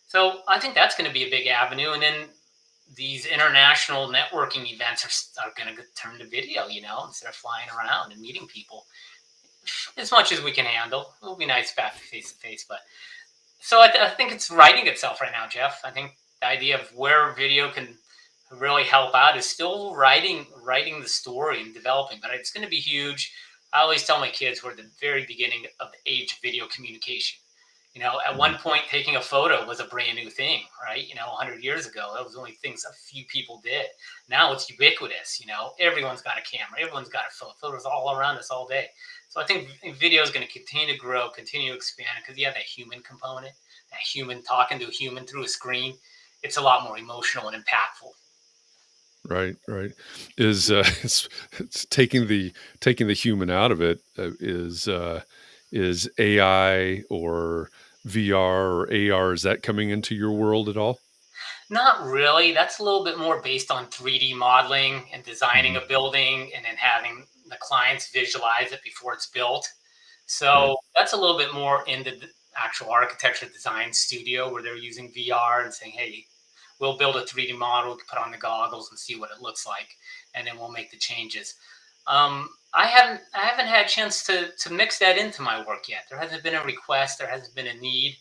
So I think that's going to be a big avenue. And then these international networking events are going to turn to video, instead of flying around and meeting people as much as we can handle. It'll be nice back face to face, but so I think it's writing itself right now, Jeff. I think the idea of where video can really help out is still writing the story and developing, but it's going to be huge. I always tell my kids we're at the very beginning of the age of video communication. At one point, taking a photo was a brand new thing, right? 100 years ago, that was only things a few people did. Now it's ubiquitous. Everyone's got a camera, everyone's got a phone. Photos all around us all day. So I think video is going to continue to grow, continue to expand, because you have that human component, that human talking to a human through a screen. It's a lot more emotional and impactful. Right. Is it's taking the human out of it. Is AI or VR or AR, is that coming into your world at all? Not really. That's a little bit more based on 3D modeling and designing Mhm. a building and then having the clients visualize it before it's built. Right. So that's a little bit more in the actual architecture design studio where they're using VR and saying, hey, we'll build a 3D model, we can put on the goggles and see what it looks like, and then we'll make the changes. I haven't had a chance to mix that into my work yet. There hasn't been a request, there hasn't been a need.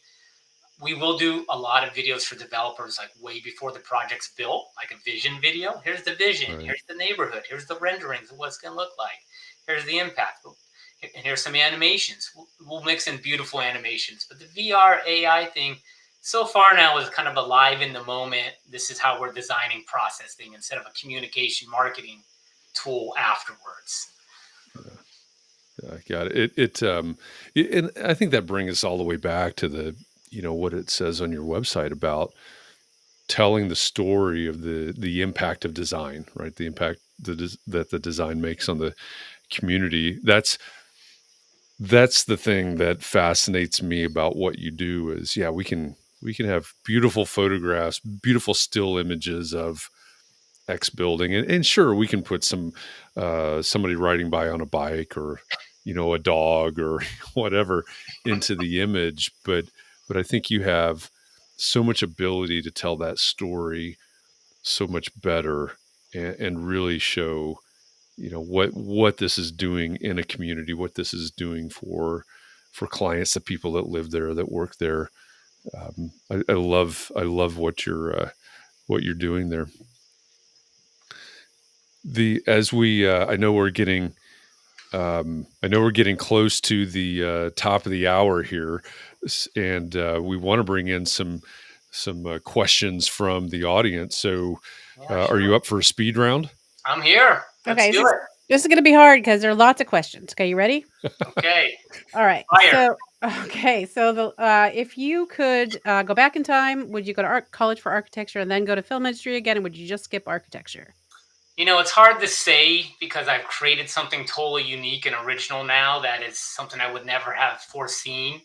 We will do a lot of videos for developers, like way before the project's built, like a vision video. Here's the vision, Right. here's the neighborhood, here's the renderings of what it's going to look like, here's the impact, and here's some animations. We'll mix in beautiful animations. But the VR AI thing, so far now, is kind of alive in the moment. This is how we're designing processing instead of a communication marketing tool afterwards. I got it. And I think that brings us all the way back to what it says on your website about telling the story of the impact of design, right? The impact that the design makes on the community. That's the thing that fascinates me about what you do is, yeah, we can we can have beautiful photographs, beautiful still images of X building, and sure, we can put some somebody riding by on a bike, or a dog, or whatever into the image, but I think you have so much ability to tell that story so much better, and really show what this is doing in a community, what this is doing for clients, the people that live there, that work there. I love what you're doing there. As we I know we're getting close to the top of the hour here, and we want to bring in some questions from the audience. So, are you up for a speed round? I'm here. Let's do it. This is going to be hard because there are lots of questions. Okay, you ready? Okay. All right. Fire. So if you could go back in time, would you go to college for architecture and then go to film industry again, and would you just skip architecture? It's hard to say because I've created something totally unique and original now that is something I would never have foreseen.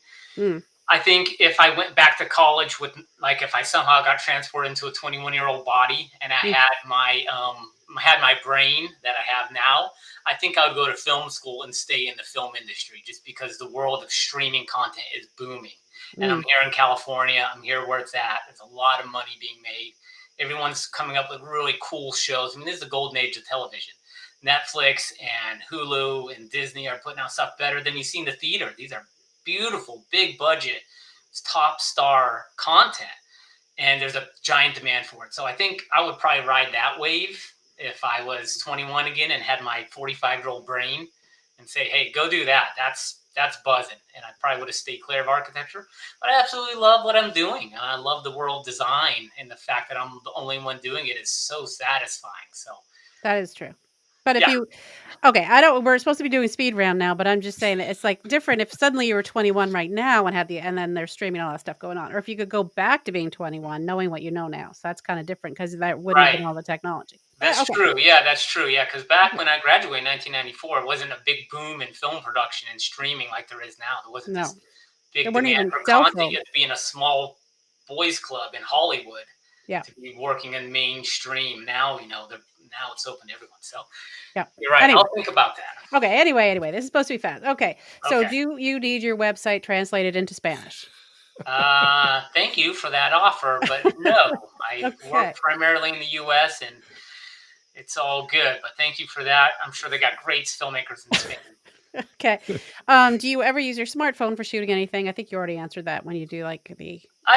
I think if I went back to college if I somehow got transported into a 21-year-old body and I had my brain that I have now, I think I would go to film school and stay in the film industry, just because the world of streaming content is booming. And I'm here in California. I'm here where it's at. There's a lot of money being made. Everyone's coming up with really cool shows. I mean, this is the golden age of television. Netflix and Hulu and Disney are putting out stuff better than you see in the theater. These are beautiful, big budget, top star content. And there's a giant demand for it. So I think I would probably ride that wave if I was 21 again and had my 45-year-old brain, and say, hey, go do that. That's buzzing. And I probably would have stayed clear of architecture. But I absolutely love what I'm doing. And I love the world design, and the fact that I'm the only one doing it is so satisfying. So that is true. But if we're supposed to be doing speed round now, but I'm just saying that it's like different if suddenly you were 21 right now and then they're streaming all that stuff going on, or if you could go back to being 21, knowing what you know now. So that's kind of different because that wouldn't have been all the technology. That's true. Yeah, that's true. Yeah, because back when I graduated in 1994, it wasn't a big boom in film production and streaming like there is now. There wasn't this big demand for content. You had to be in a small boys club in Hollywood to be working in mainstream. Now, now it's open to everyone. So you're right. Anyway. I'll think about that. Okay. Anyway, this is supposed to be fast. Okay. So do you need your website translated into Spanish? Thank you for that offer, but no. I work primarily in the U.S. and it's all good. But thank you for that. I'm sure they got great filmmakers in Spain. Okay. Do you ever use your smartphone for shooting anything? I think you already answered that when you do I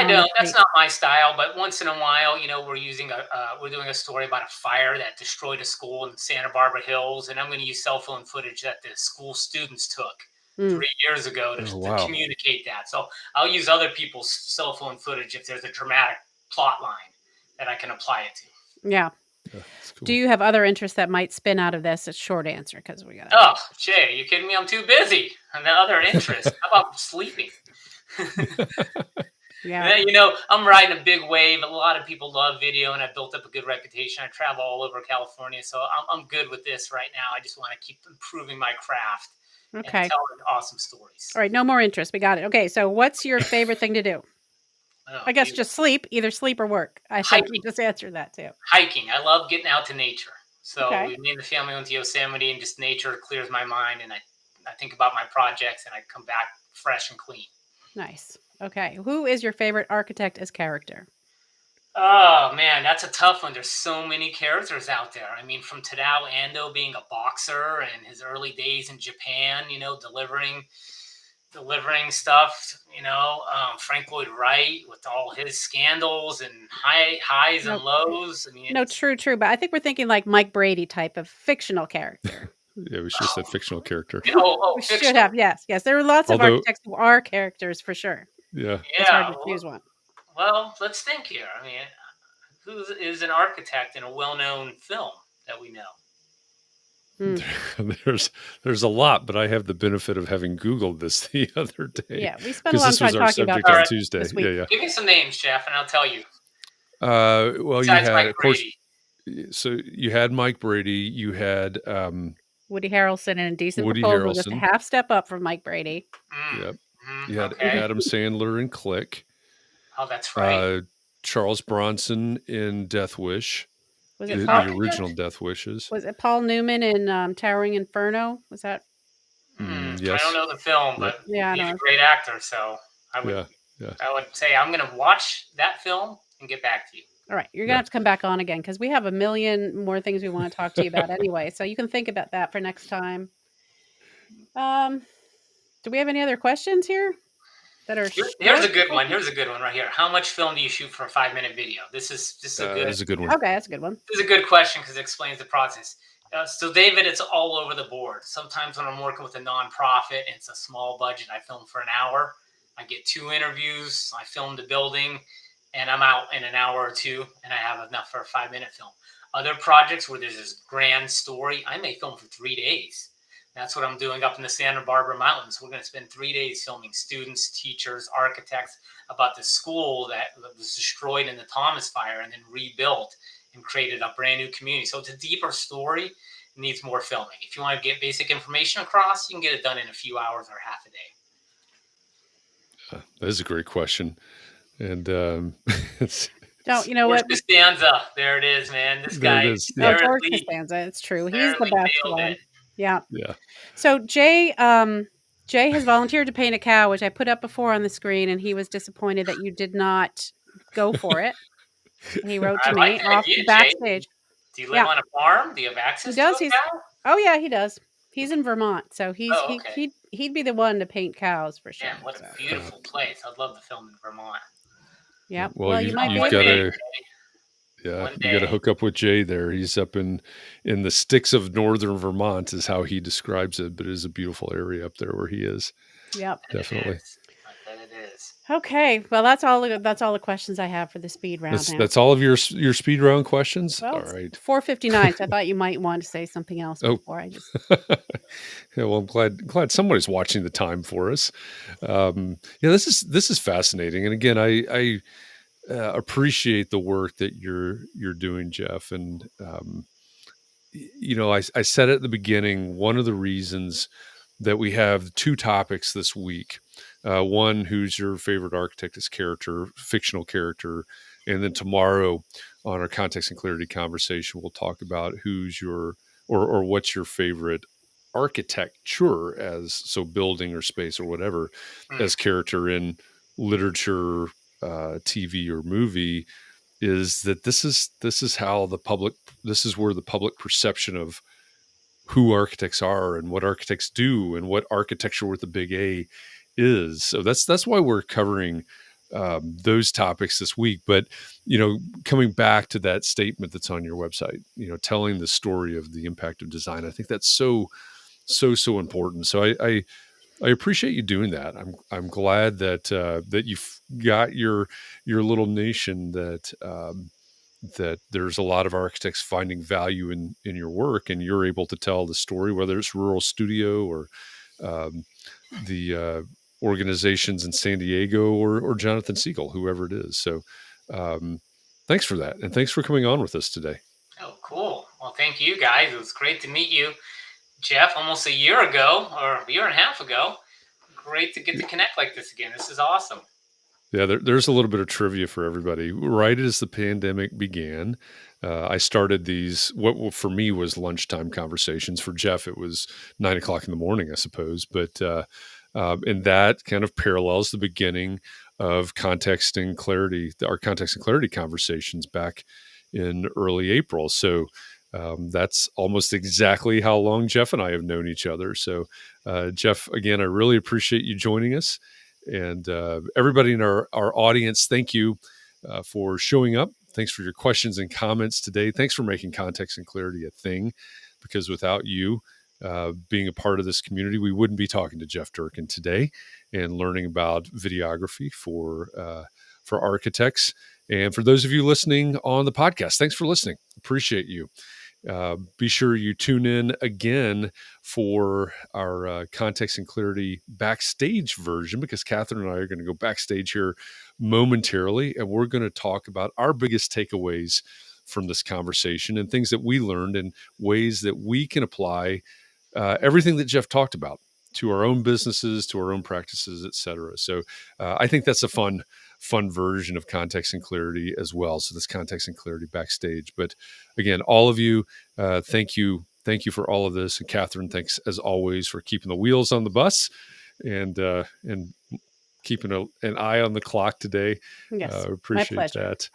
don't. That's not my style. But once in a while, we're doing a story about a fire that destroyed a school in Santa Barbara Hills, and I'm going to use cell phone footage that the school students took 3 years ago to communicate that. So I'll use other people's cell phone footage if there's a dramatic plot line that I can apply it to. Yeah. Cool. Do you have other interests that might spin out of this? A short answer, because we got. Oh, Jay, you kidding me? I'm too busy. And the other interest. How about sleeping? Yeah. And then, I'm riding a big wave. A lot of people love video, and I built up a good reputation. I travel all over California, so I'm good with this right now. I just want to keep improving my craft and telling awesome stories. All right, no more interest. We got it. Okay, so what's your favorite thing to do? I guess just sleep, either sleep or work. I think you just answered that too. Hiking. I love getting out to nature. So me and the family went to Yosemite, and just nature clears my mind, and I think about my projects, and I come back fresh and clean. Nice. Okay. Who is your favorite architect as character? Oh, man, that's a tough one. There's so many characters out there. I mean, from Tadao Ando being a boxer and his early days in Japan, delivering stuff, Frank Lloyd Wright with all his scandals and highs and lows. I mean, true. But I think we're thinking like Mike Brady type of fictional character. Yeah, it was just a fictional character. We should have, yes. There are lots of architects who are characters for sure. Yeah. It's hard to choose one. Well, let's think here. I mean, who is an architect in a well-known film that we know? There's a lot, but I have the benefit of having Googled this the other day. Yeah, we spent a lot of time talking about on Tuesday. Yeah. Give me some names, Jeff, and I'll tell you. Well, you had, Mike of course, Brady. So you had Mike Brady. You had Woody Harrelson in A Decent Proposal, just a half step up from Mike Brady. Yep. You had Adam Sandler in Click. Oh, that's right. Charles Bronson in Death Wish, Was it the Paul? original Death Wishes. Was it Paul Newman in Towering Inferno? Was that? I don't Yes. know the film, Yep. but Yeah, I he's know. a great actor. So I would Yeah. say I'm going to watch that film and get back to you. All right, you're gonna have to come back on again because we have a million more things we want to talk to you about anyway. So you can think about that for next time. Do we have any other questions here that are Here's a short? good one. Here's a good one right here. How much film do you shoot for a 5-minute video? This is a good. That's a good one. Okay, that's a good one. This is a good question because it explains the process. So, David, it's all over the board. Sometimes when I'm working with a nonprofit and it's a small budget, I film for an hour. I get 2 interviews. I film the building, and I'm out in an hour or 2, and I have enough for a 5-minute film. Other projects where there's this grand story, I may film for 3 days. That's what I'm doing up in the Santa Barbara Mountains. We're going to spend 3 days filming students, teachers, architects about the school that was destroyed in the Thomas Fire and then rebuilt and created a brand new community. So it's a deeper story. It needs more filming. If you want to get basic information across, you can get it done in a few hours or half a day. That is a great question. And Don't you know what? Costanza. There it is, man. This There it guy. is. Yeah. George Costanza. It's true. He's the best one. It. Yeah. Yeah. So Jay has volunteered to paint a cow, which I put up before on the screen, and he was disappointed that you did not go for it. He wrote to me off backstage. Jay. Do you live on a farm? Do you have access to a cow? Oh yeah, he does. He's in Vermont, so he'd be the one to paint cows for sure. Yeah, what a beautiful place. I'd love to film in Vermont. Yeah. Well, you might be got to. Yeah, you got to hook up with Jay there. He's up in the sticks of northern Vermont, is how he describes it. But it is a beautiful area up there where he is. Yep, definitely. I bet it is. Okay, well that's all the questions I have for the speed round. That's all of your speed round questions. Well, all right, 4:59. So I thought you might want to say something else before I just. Yeah, well, I'm glad somebody's watching the time for us. This is fascinating, and again, I appreciate the work that you're doing, Jeff. And I said at the beginning, one of the reasons that we have 2 topics this week. One, who's your favorite architect as fictional character. And then tomorrow on our Context and Clarity conversation, we'll talk about who's your, or what's your favorite architecture building or space or whatever, as character in literature, TV or movie. Is that this is where the public perception of who architects are and what architects do and what architecture with a big A is. So that's why we're covering those topics this week. But coming back to that statement that's on your website, telling the story of the impact of design, I think that's so important. So I appreciate you doing that. I'm glad that you've got your little nation, that there's a lot of architects finding value in your work, and you're able to tell the story, whether it's Rural Studio or the organizations in San Diego or Jonathan Siegel, whoever it is. So thanks for that. And thanks for coming on with us today. Oh, cool. Well, thank you guys. It was great to meet you, Jeff, almost a year ago or a year and a half ago. Great to get to connect like this again. This is awesome. Yeah, there's a little bit of trivia for everybody. Right as the pandemic began, I started these, what for me was lunchtime conversations. For Jeff, it was 9 o'clock in the morning, I suppose. But and that kind of parallels the beginning of Context and Clarity, our Context and Clarity conversations back in early April. So that's almost exactly how long Jeff and I have known each other. So Jeff, again, I really appreciate you joining us. And everybody in our audience, thank you for showing up. Thanks for your questions and comments today. Thanks for making Context and Clarity a thing, because without you being a part of this community, we wouldn't be talking to Jeff Durkin today and learning about videography for architects. And for those of you listening on the podcast, thanks for listening. Appreciate you. Be sure you tune in again for our Context and Clarity backstage version, because Katharine and I are going to go backstage here momentarily, and we're going to talk about our biggest takeaways from this conversation and things that we learned and ways that we can apply everything that Jeff talked about to our own businesses, to our own practices, et cetera. So I think that's a fun fun version of Context and Clarity as well. So this Context and Clarity backstage. But again, all of you, thank you. Thank you for all of this. And Katharine, thanks as always for keeping the wheels on the bus and keeping an eye on the clock today. Yes, my Appreciate pleasure. that.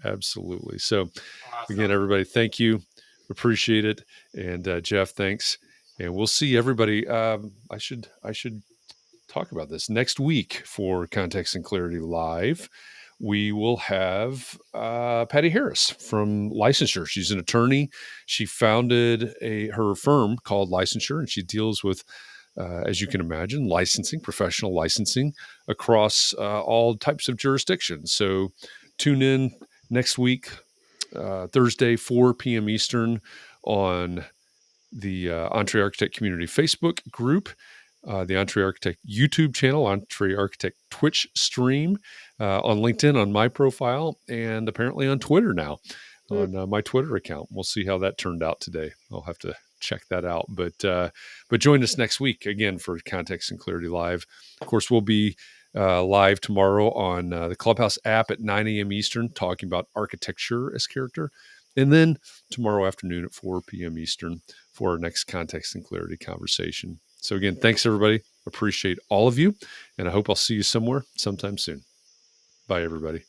Absolutely. So Awesome. again, everybody, thank you. Appreciate it. And Jeff, thanks. And we'll see everybody. I should talk about this next week for Context and Clarity Live. We will have Patty Harris from Licensure. She's an attorney. She founded her firm called Licensure, and she deals with, as you can imagine, licensing, professional licensing across all types of jurisdictions. So tune in next week, Thursday, 4 p.m. Eastern, on the Entree Architect Community Facebook group, the Entree Architect YouTube channel, Entree Architect Twitch stream, on LinkedIn on my profile, and apparently on Twitter now, on my Twitter account. We'll see how that turned out today. I'll have to check that out. But join us next week again for Context and Clarity Live. Of course, we'll be live tomorrow on the Clubhouse app at 9 a.m. Eastern, talking about architecture as character. And then tomorrow afternoon at 4 p.m. Eastern for our next Context and Clarity conversation. So again, thanks everybody. Appreciate all of you. And I hope I'll see you somewhere sometime soon. Bye, everybody.